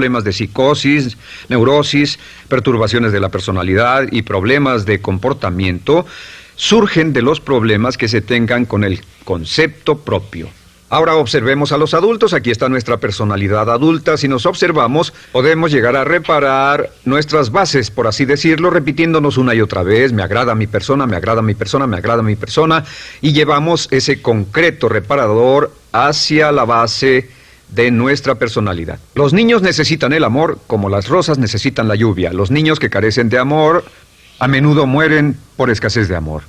problemas de psicosis, neurosis, perturbaciones de la personalidad y problemas de comportamiento surgen de los problemas que se tengan con el concepto propio. Ahora observemos a los adultos. Aquí está nuestra personalidad adulta. Si nos observamos, podemos llegar a reparar nuestras bases, por así decirlo, repitiéndonos una y otra vez: me agrada mi persona, me agrada mi persona, me agrada mi persona, y llevamos ese concreto reparador hacia la base de nuestra personalidad. Los niños necesitan el amor como las rosas necesitan la lluvia. Los niños que carecen de amor a menudo mueren por escasez de amor.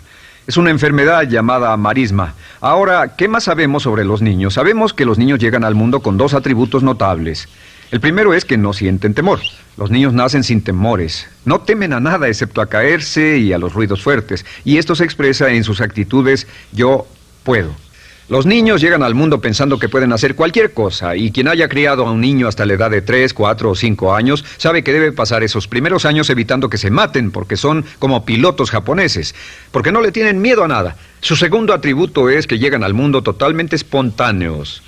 Es una enfermedad llamada marisma. Ahora, ¿qué más sabemos sobre los niños? Sabemos que los niños llegan al mundo con dos atributos notables. El primero es que no sienten temor. Los niños nacen sin temores. No temen a nada excepto a caerse y a los ruidos fuertes. Y esto se expresa en sus actitudes: yo puedo. Los niños llegan al mundo pensando que pueden hacer cualquier cosa, y quien haya criado a un niño hasta la edad de 3, 4 o 5 años sabe que debe pasar esos primeros años evitando que se maten, porque son como pilotos japoneses, porque no le tienen miedo a nada. Su segundo atributo es que llegan al mundo totalmente espontáneos.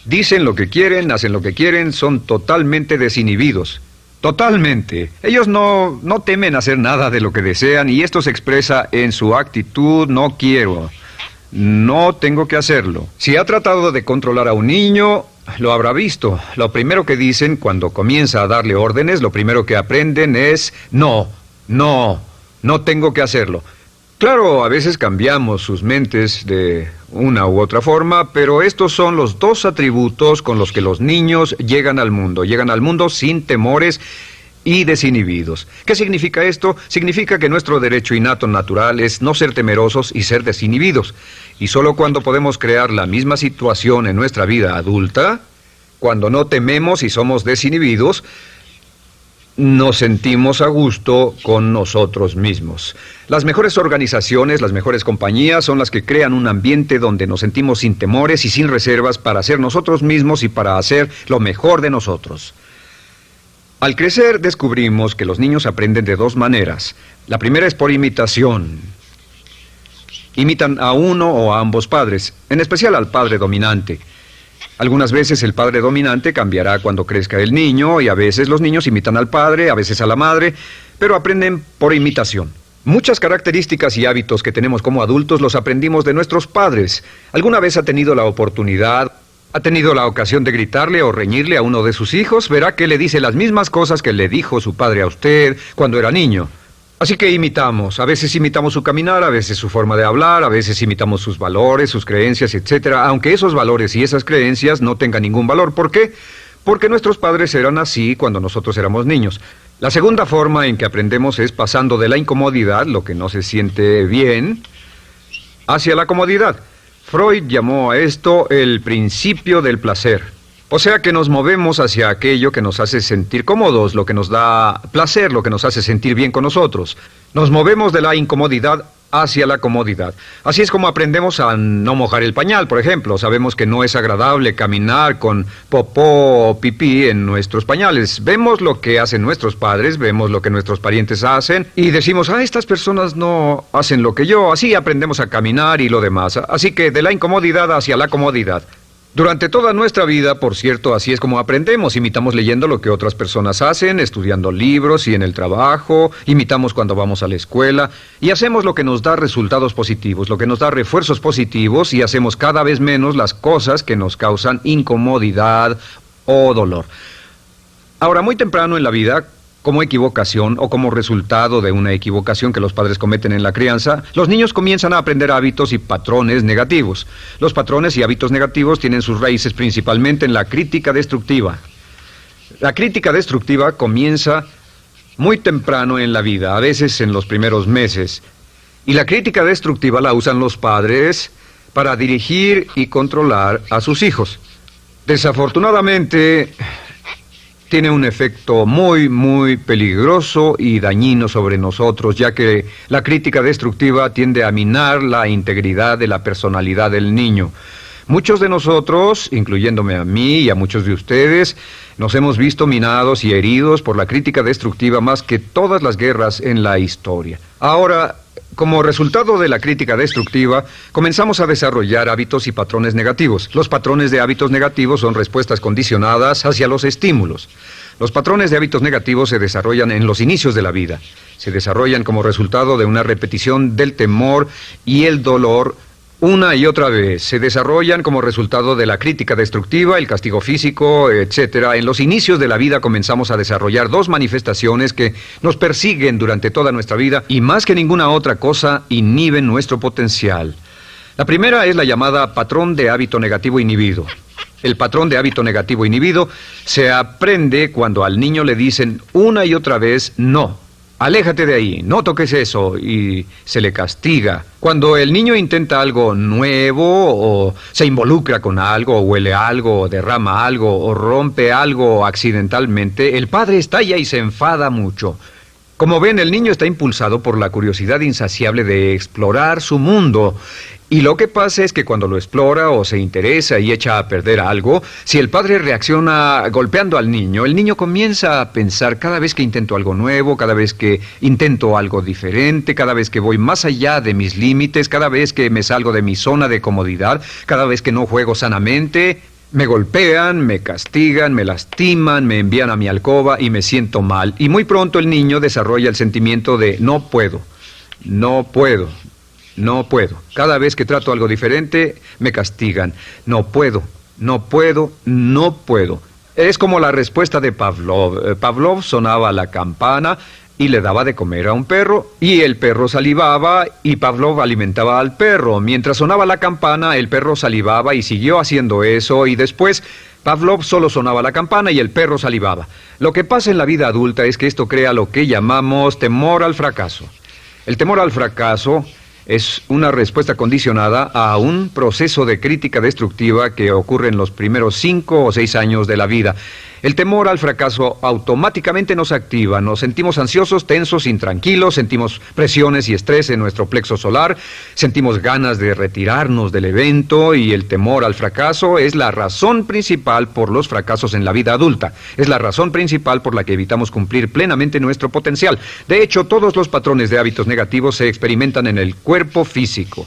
Dicen lo que quieren, hacen lo que quieren, son totalmente desinhibidos. Totalmente. Ellos no temen hacer nada de lo que desean, y esto se expresa en su actitud: no quiero. No tengo que hacerlo. Si ha tratado de controlar a un niño, lo habrá visto. Lo primero que dicen cuando comienza a darle órdenes, lo primero que aprenden es: no tengo que hacerlo. Claro, a veces cambiamos sus mentes de una u otra forma, pero estos son los dos atributos con los que los niños llegan al mundo. Llegan al mundo sin temores y desinhibidos. ¿Qué significa esto? Significa que nuestro derecho innato natural es no ser temerosos y ser desinhibidos. Y solo cuando podemos crear la misma situación en nuestra vida adulta, cuando no tememos y somos desinhibidos, nos sentimos a gusto con nosotros mismos. Las mejores organizaciones, las mejores compañías son las que crean un ambiente donde nos sentimos sin temores y sin reservas para ser nosotros mismos y para hacer lo mejor de nosotros. Al crecer descubrimos que los niños aprenden de dos maneras. La primera es por imitación. Imitan a uno o a ambos padres, en especial al padre dominante. Algunas veces el padre dominante cambiará cuando crezca el niño, y a veces los niños imitan al padre, a veces a la madre, pero aprenden por imitación. Muchas características y hábitos que tenemos como adultos los aprendimos de nuestros padres. ¿Alguna vez ha tenido la ocasión de gritarle o reñirle a uno de sus hijos? Verá que le dice las mismas cosas que le dijo su padre a usted cuando era niño. Así que imitamos. A veces imitamos su caminar, a veces su forma de hablar, a veces imitamos sus valores, sus creencias, etc. Aunque esos valores y esas creencias no tengan ningún valor. ¿Por qué? Porque nuestros padres eran así cuando nosotros éramos niños. La segunda forma en que aprendemos es pasando de la incomodidad, lo que no se siente bien, hacia la comodidad. Freud llamó a esto el principio del placer. O sea que nos movemos hacia aquello que nos hace sentir cómodos, lo que nos da placer, lo que nos hace sentir bien con nosotros. Nos movemos de la incomodidad hacia la comodidad. Así es como aprendemos a no mojar el pañal, por ejemplo. Sabemos que no es agradable caminar con popó o pipí en nuestros pañales. Vemos lo que hacen nuestros padres, vemos lo que nuestros parientes hacen y decimos: estas personas no hacen lo que yo. Así aprendemos a caminar y lo demás. Así que de la incomodidad hacia la comodidad. Durante toda nuestra vida, por cierto, así es como aprendemos. Imitamos leyendo lo que otras personas hacen, estudiando libros y en el trabajo, imitamos cuando vamos a la escuela, y hacemos lo que nos da resultados positivos, lo que nos da refuerzos positivos, y hacemos cada vez menos las cosas que nos causan incomodidad o dolor. Ahora, muy temprano en la vida, como equivocación o como resultado de una equivocación que los padres cometen en la crianza, los niños comienzan a aprender hábitos y patrones negativos. Los patrones y hábitos negativos tienen sus raíces principalmente en la crítica destructiva. La crítica destructiva comienza muy temprano en la vida, a veces en los primeros meses. Y la crítica destructiva la usan los padres para dirigir y controlar a sus hijos. Desafortunadamente, tiene un efecto muy peligroso y dañino sobre nosotros, ya que la crítica destructiva tiende a minar la integridad de la personalidad del niño. Muchos de nosotros, incluyéndome a mí y a muchos de ustedes, nos hemos visto minados y heridos por la crítica destructiva más que todas las guerras en la historia. Ahora, como resultado de la crítica destructiva, comenzamos a desarrollar hábitos y patrones negativos. Los patrones de hábitos negativos son respuestas condicionadas hacia los estímulos. Los patrones de hábitos negativos se desarrollan en los inicios de la vida. Se desarrollan como resultado de una repetición del temor y el dolor una y otra vez. Se desarrollan como resultado de la crítica destructiva, el castigo físico, etc. En los inicios de la vida comenzamos a desarrollar dos manifestaciones que nos persiguen durante toda nuestra vida y más que ninguna otra cosa inhiben nuestro potencial. La primera es la llamada patrón de hábito negativo inhibido. El patrón de hábito negativo inhibido se aprende cuando al niño le dicen una y otra vez no. Aléjate de ahí, no toques eso, y se le castiga. Cuando el niño intenta algo nuevo, o se involucra con algo, o huele algo, o derrama algo, o rompe algo accidentalmente, el padre estalla y se enfada mucho. Como ven, el niño está impulsado por la curiosidad insaciable de explorar su mundo. Y lo que pasa es que cuando lo explora o se interesa y echa a perder algo, si el padre reacciona golpeando al niño, el niño comienza a pensar cada vez que intento algo nuevo, cada vez que intento algo diferente, cada vez que voy más allá de mis límites, cada vez que me salgo de mi zona de comodidad, cada vez que no juego sanamente, me golpean, me castigan, me lastiman, me envían a mi alcoba y me siento mal. Y muy pronto el niño desarrolla el sentimiento de no puedo, no puedo. No puedo. Cada vez que trato algo diferente, me castigan. No puedo, no puedo, no puedo. Es como la respuesta de Pavlov. Pavlov sonaba la campana y le daba de comer a un perro, y el perro salivaba, y Pavlov alimentaba al perro. Mientras sonaba la campana, el perro salivaba y siguió haciendo eso, y después Pavlov solo sonaba la campana y el perro salivaba. Lo que pasa en la vida adulta es que esto crea lo que llamamos temor al fracaso. El temor al fracaso es una respuesta condicionada a un proceso de crítica destructiva que ocurre en los primeros 5 o 6 años de la vida. El temor al fracaso automáticamente nos activa, nos sentimos ansiosos, tensos, intranquilos, sentimos presiones y estrés en nuestro plexo solar, sentimos ganas de retirarnos del evento, y el temor al fracaso es la razón principal por los fracasos en la vida adulta. Es la razón principal por la que evitamos cumplir plenamente nuestro potencial. De hecho, todos los patrones de hábitos negativos se experimentan en el cuerpo físico.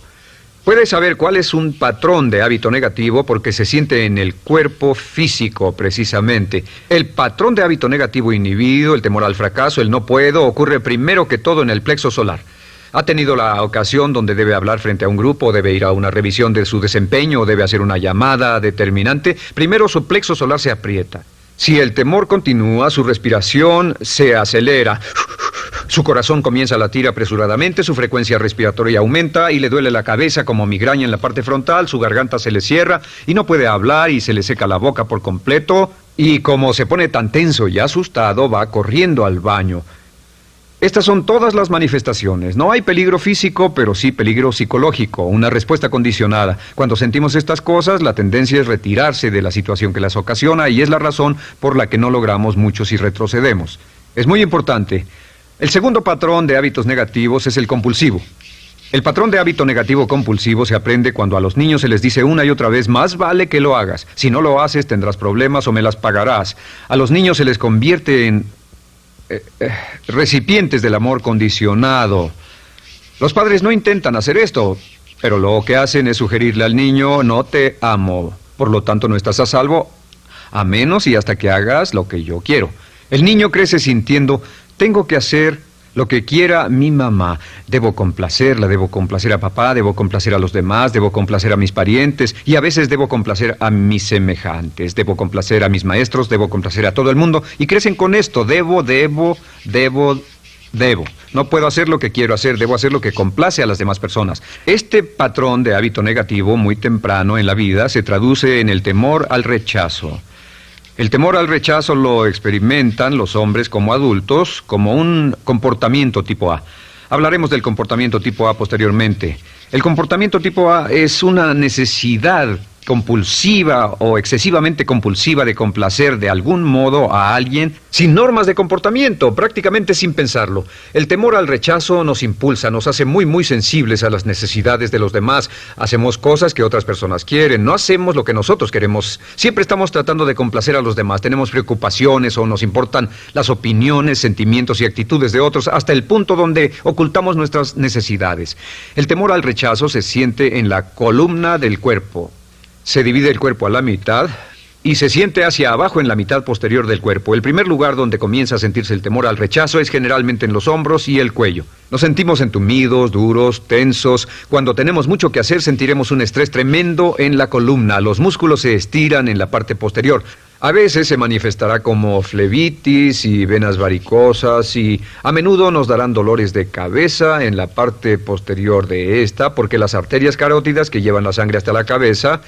Puedes saber cuál es un patrón de hábito negativo porque se siente en el cuerpo físico, precisamente. El patrón de hábito negativo inhibido, el temor al fracaso, el no puedo, ocurre primero que todo en el plexo solar. ¿Ha tenido la ocasión donde debe hablar frente a un grupo, debe ir a una revisión de su desempeño o debe hacer una llamada determinante? Primero su plexo solar se aprieta. Si el temor continúa, su respiración se acelera. Su corazón comienza a latir apresuradamente, su frecuencia respiratoria aumenta y le duele la cabeza como migraña en la parte frontal, su garganta se le cierra y no puede hablar y se le seca la boca por completo, y como se pone tan tenso y asustado, va corriendo al baño. Estas son todas las manifestaciones. No hay peligro físico, pero sí peligro psicológico, una respuesta condicionada. Cuando sentimos estas cosas, la tendencia es retirarse de la situación que las ocasiona, y es la razón por la que no logramos mucho si retrocedemos. Es muy importante. El segundo patrón de hábitos negativos es el compulsivo. El patrón de hábito negativo compulsivo se aprende cuando a los niños se les dice una y otra vez, más vale que lo hagas. Si no lo haces, tendrás problemas o me las pagarás. A los niños se les convierte en recipientes del amor condicionado. Los padres no intentan hacer esto, pero lo que hacen es sugerirle al niño, no te amo, por lo tanto no estás a salvo, a menos y hasta que hagas lo que yo quiero. El niño crece sintiendo, tengo que hacer lo que quiera mi mamá. Debo complacerla, debo complacer a papá, debo complacer a los demás, debo complacer a mis parientes, y a veces debo complacer a mis semejantes, debo complacer a mis maestros, debo complacer a todo el mundo, y crecen con esto, debo. No puedo hacer lo que quiero hacer, debo hacer lo que complace a las demás personas. Este patrón de hábito negativo muy temprano en la vida se traduce en el temor al rechazo. El temor al rechazo lo experimentan los hombres como adultos como un comportamiento tipo A. Hablaremos del comportamiento tipo A posteriormente. El comportamiento tipo A es una necesidad compulsiva o excesivamente compulsiva de complacer de algún modo a alguien sin normas de comportamiento, prácticamente sin pensarlo. El temor al rechazo nos impulsa, nos hace muy sensibles a las necesidades de los demás. Hacemos cosas que otras personas quieren, no hacemos lo que nosotros queremos. Siempre estamos tratando de complacer a los demás, tenemos preocupaciones o nos importan las opiniones, sentimientos y actitudes de otros hasta el punto donde ocultamos nuestras necesidades. El temor al rechazo se siente en la columna del cuerpo. Se divide el cuerpo a la mitad, y se siente hacia abajo en la mitad posterior del cuerpo. El primer lugar donde comienza a sentirse el temor al rechazo es generalmente en los hombros y el cuello. Nos sentimos entumidos, duros, tensos. Cuando tenemos mucho que hacer sentiremos un estrés tremendo en la columna. Los músculos se estiran en la parte posterior. A veces se manifestará como flebitis y venas varicosas y a menudo nos darán dolores de cabeza en la parte posterior de esta porque las arterias carótidas que llevan la sangre hasta la cabeza,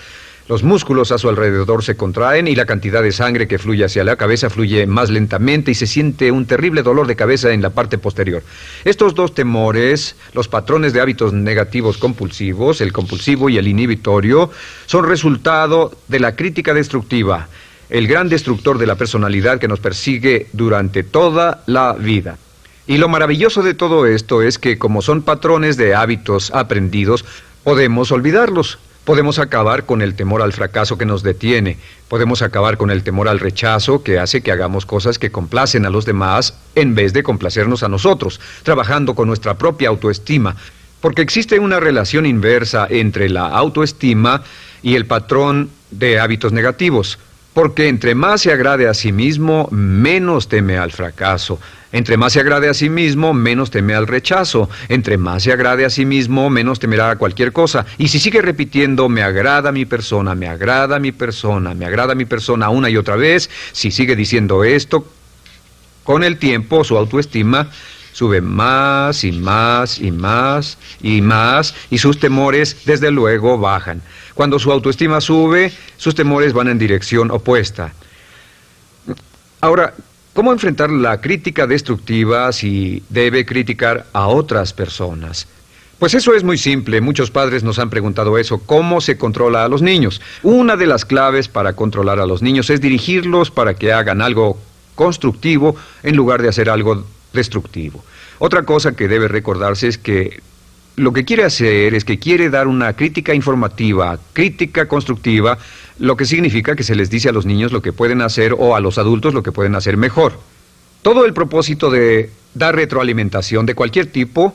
los músculos a su alrededor se contraen y la cantidad de sangre que fluye hacia la cabeza fluye más lentamente y se siente un terrible dolor de cabeza en la parte posterior. Estos dos temores, los patrones de hábitos negativos compulsivos, el compulsivo y el inhibitorio, son resultado de la crítica destructiva, el gran destructor de la personalidad que nos persigue durante toda la vida. Y lo maravilloso de todo esto es que como son patrones de hábitos aprendidos, podemos olvidarlos. Podemos acabar con el temor al fracaso que nos detiene. Podemos acabar con el temor al rechazo que hace que hagamos cosas que complacen a los demás en vez de complacernos a nosotros, trabajando con nuestra propia autoestima. Porque existe una relación inversa entre la autoestima y el patrón de hábitos negativos. Porque entre más se agrade a sí mismo, menos teme al fracaso. Entre más se agrade a sí mismo, menos teme al rechazo. Entre más se agrade a sí mismo, menos temerá a cualquier cosa. Y si sigue repitiendo, me agrada mi persona, me agrada mi persona, me agrada mi persona una y otra vez, si sigue diciendo esto, con el tiempo su autoestima sube más y más y más y más y sus temores desde luego bajan. Cuando su autoestima sube, sus temores van en dirección opuesta. Ahora, ¿cómo enfrentar la crítica destructiva si debe criticar a otras personas? Pues eso es muy simple. Muchos padres nos han preguntado eso. ¿Cómo se controla a los niños? Una de las claves para controlar a los niños es dirigirlos para que hagan algo constructivo en lugar de hacer algo destructivo. Otra cosa que debe recordarse es que lo que quiere hacer es que quiere dar una crítica informativa, crítica constructiva, lo que significa que se les dice a los niños lo que pueden hacer o a los adultos lo que pueden hacer mejor. Todo el propósito de dar retroalimentación de cualquier tipo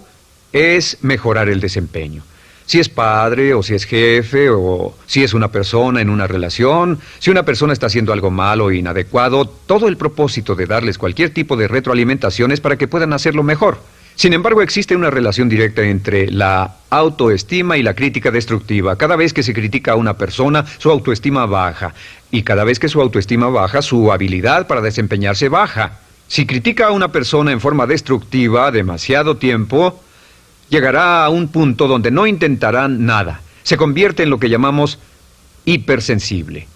es mejorar el desempeño. Si es padre o si es jefe o si es una persona en una relación, si una persona está haciendo algo malo o inadecuado, todo el propósito de darles cualquier tipo de retroalimentación es para que puedan hacerlo mejor. Sin embargo, existe una relación directa entre la autoestima y la crítica destructiva. Cada vez que se critica a una persona, su autoestima baja. Y cada vez que su autoestima baja, su habilidad para desempeñarse baja. Si critica a una persona en forma destructiva demasiado tiempo, llegará a un punto donde no intentarán nada. Se convierte en lo que llamamos hipersensible.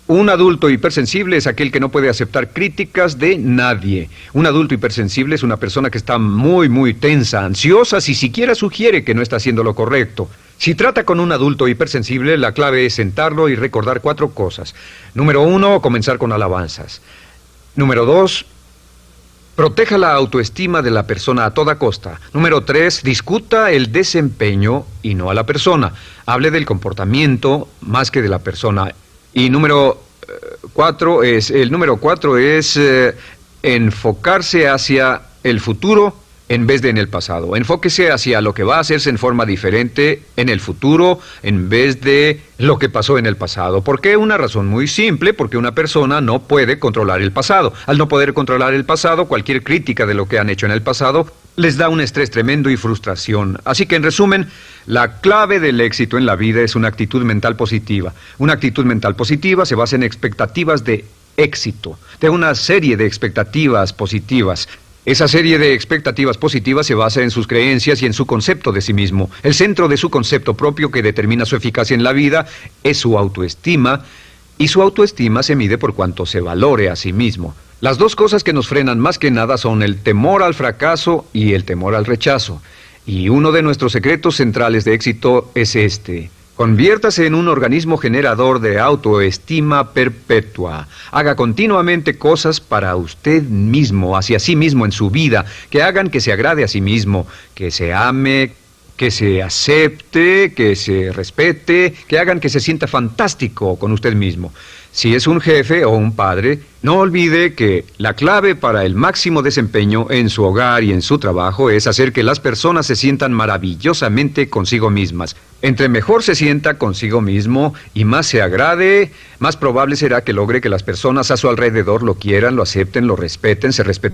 Un adulto hipersensible es aquel que no puede aceptar críticas de nadie. Un adulto hipersensible es una persona que está muy tensa, ansiosa, si siquiera sugiere que no está haciendo lo correcto. Si trata con un adulto hipersensible, la clave es sentarlo y recordar 4 cosas. Número 1, comenzar con alabanzas. Número 2, proteja la autoestima de la persona a toda costa. Número 3, discuta el desempeño y no a la persona. Hable del comportamiento más que de la persona. Y número 4 es enfocarse hacia el futuro en vez de en el pasado. Enfóquese hacia lo que va a hacerse en forma diferente en el futuro en vez de lo que pasó en el pasado. ¿Por qué? Una razón muy simple, porque una persona no puede controlar el pasado. Al no poder controlar el pasado, cualquier crítica de lo que han hecho en el pasado les da un estrés tremendo y frustración. Así que, en resumen, la clave del éxito en la vida es una actitud mental positiva. Una actitud mental positiva se basa en expectativas de éxito, de una serie de expectativas positivas. Esa serie de expectativas positivas se basa en sus creencias y en su concepto de sí mismo. El centro de su concepto propio que determina su eficacia en la vida es su autoestima, y su autoestima se mide por cuanto se valore a sí mismo. Las dos cosas que nos frenan más que nada son el temor al fracaso y el temor al rechazo. Y uno de nuestros secretos centrales de éxito es este: conviértase en un organismo generador de autoestima perpetua. Haga continuamente cosas para usted mismo, hacia sí mismo en su vida, que hagan que se agrade a sí mismo, que se ame, que se acepte, que se respete, que hagan que se sienta fantástico con usted mismo. Si es un jefe o un padre, no olvide que la clave para el máximo desempeño en su hogar y en su trabajo es hacer que las personas se sientan maravillosamente consigo mismas. Entre mejor se sienta consigo mismo y más se agrade, más probable será que logre que las personas a su alrededor lo quieran, lo acepten, lo respeten, se respeten.